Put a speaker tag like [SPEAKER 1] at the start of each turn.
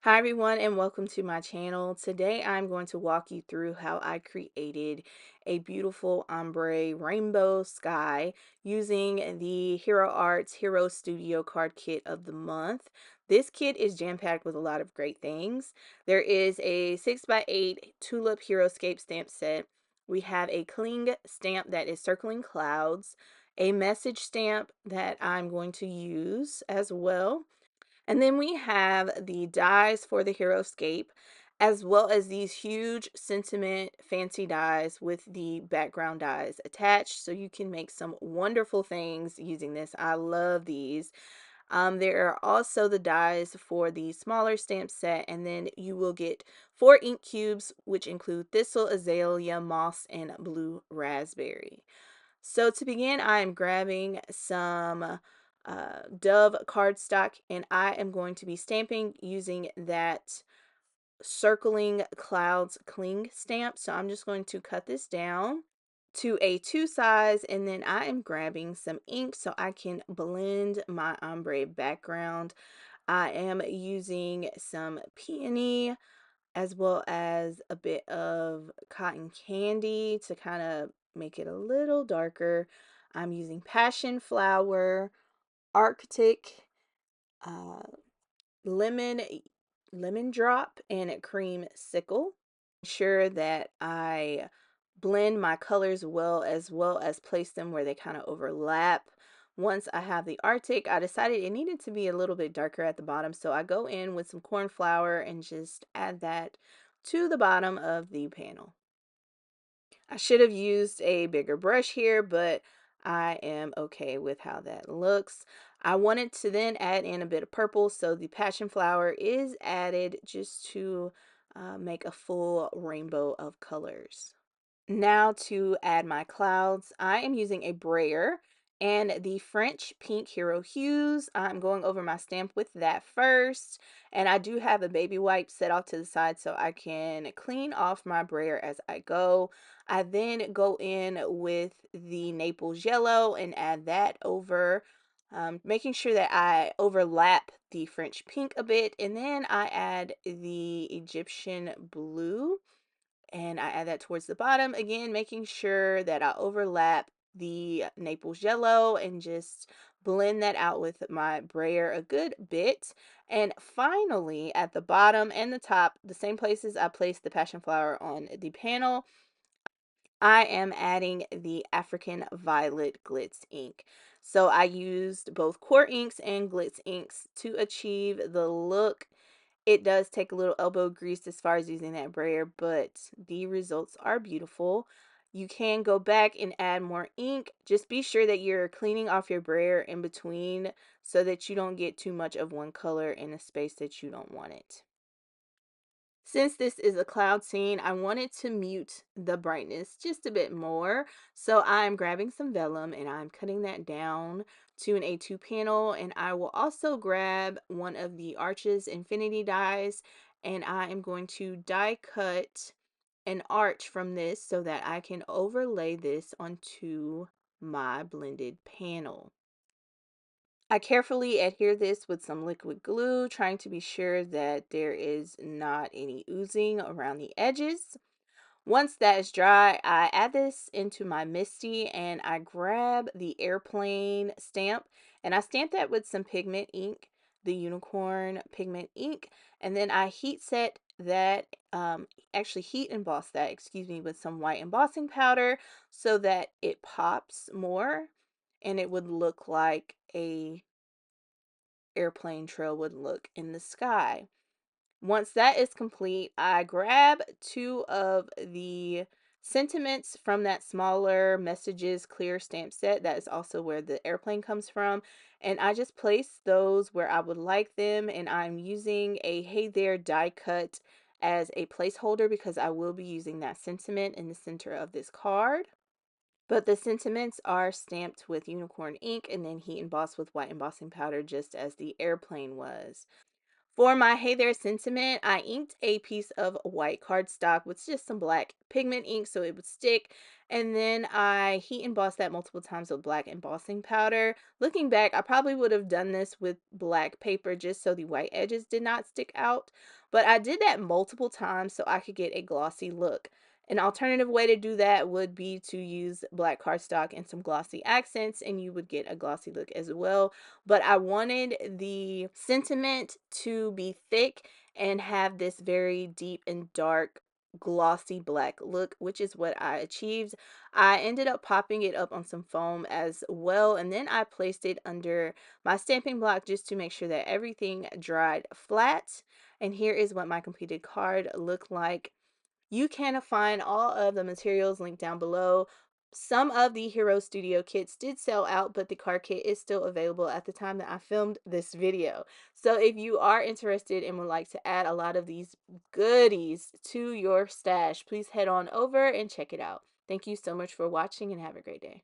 [SPEAKER 1] Hi everyone and welcome to my channel. Today I'm going to walk you through how I created a beautiful ombre rainbow sky using the Hero Arts Hero Studio card kit of the month. This kit is jam-packed with a lot of great things. There is a 6x8 tulip Heroscape stamp set. We have a cling stamp that is circling clouds, a message stamp that I'm going to use as well. And then we have the dies for the Heroscape, as well as these huge sentiment fancy dies with the background dies attached. So you can make some wonderful things using this. I love these. There are also the dies for the smaller stamp set, and then you will get 4 ink cubes, which include thistle, azalea, moss, and blue raspberry. So to begin, I am grabbing some Dove cardstock, and I am going to be stamping using that circling clouds cling stamp. So I'm just going to cut this down to a 2 size, and then I am grabbing some ink so I can blend my ombre background. I am using some Peony as well as a bit of cotton candy to kind of make it a little darker. I'm using passion flower, Arctic, uh, lemon lemon drop, and a cream sickle. Sure that I blend my colors well as place them where they kind of overlap. Once I have the Arctic, I decided it needed to be a little bit darker at the bottom, so I go in with some corn flour and just add that to the bottom of the panel. I should have used a bigger brush here, but I am okay with how that looks. I wanted to then add in a bit of purple, so the passion flower is added just to make a full rainbow of colors. Now to add my clouds, I am using a brayer and the French Pink Hero Hues. I'm going over my stamp with that first. And I do have a baby wipe set off to the side so I can clean off my brayer as I go. I then go in with the Naples yellow and add that over, making sure that I overlap the French pink a bit. And then I add the Egyptian blue and I add that towards the bottom, again making sure that I overlap the Naples yellow and just blend that out with my brayer a good bit. And finally, at the bottom and the top, the same places I placed the passion flower on the panel, I am adding the African Violet Glitz ink. So I used both core inks and Glitz inks to achieve the look. It does take a little elbow grease as far as using that brayer, but the results are beautiful. You can go back and add more ink. Just be sure that you're cleaning off your brayer in between so that you don't get too much of one color in a space that you don't want it. Since this is a cloud scene, I wanted to mute the brightness just a bit more. So I'm grabbing some vellum and I'm cutting that down to an A2 panel. And I will also grab one of the Arches Infinity dies and I am going to die cut an arch from this so that I can overlay this onto my blended panel. I carefully adhere this with some liquid glue, trying to be sure that there is not any oozing around the edges. Once that is dry, I add this into my Misty and I grab the airplane stamp and I stamp that with some pigment ink, the unicorn pigment ink, and then I heat set that, actually heat emboss that, excuse me, with some white embossing powder so that it pops more and it would look like a airplane trail would look in the sky. Once that is complete, I grab 2 of the sentiments from that smaller messages clear stamp set. That is also where the airplane comes from. And I just place those where I would like them. And I'm using a Hey There die cut as a placeholder because I will be using that sentiment in the center of this card. But the sentiments are stamped with unicorn ink and then heat embossed with white embossing powder just as the airplane was. For my Hey There sentiment, I inked a piece of white cardstock with just some black pigment ink so it would stick. And then I heat embossed that multiple times with black embossing powder. Looking back, I probably would have done this with black paper just so the white edges did not stick out. But I did that multiple times so I could get a glossy look. An alternative way to do that would be to use black cardstock and some glossy accents, and you would get a glossy look as well. But I wanted the sentiment to be thick and have this very deep and dark glossy black look, which is what I achieved. I ended up popping it up on some foam as well, and then I placed it under my stamping block just to make sure that everything dried flat. And here is what my completed card looked like. You can find all of the materials linked down below. Some of the Hero Studio kits did sell out, but the card kit is still available at the time that I filmed this video. So if you are interested and would like to add a lot of these goodies to your stash, please head on over and check it out. Thank you so much for watching and have a great day.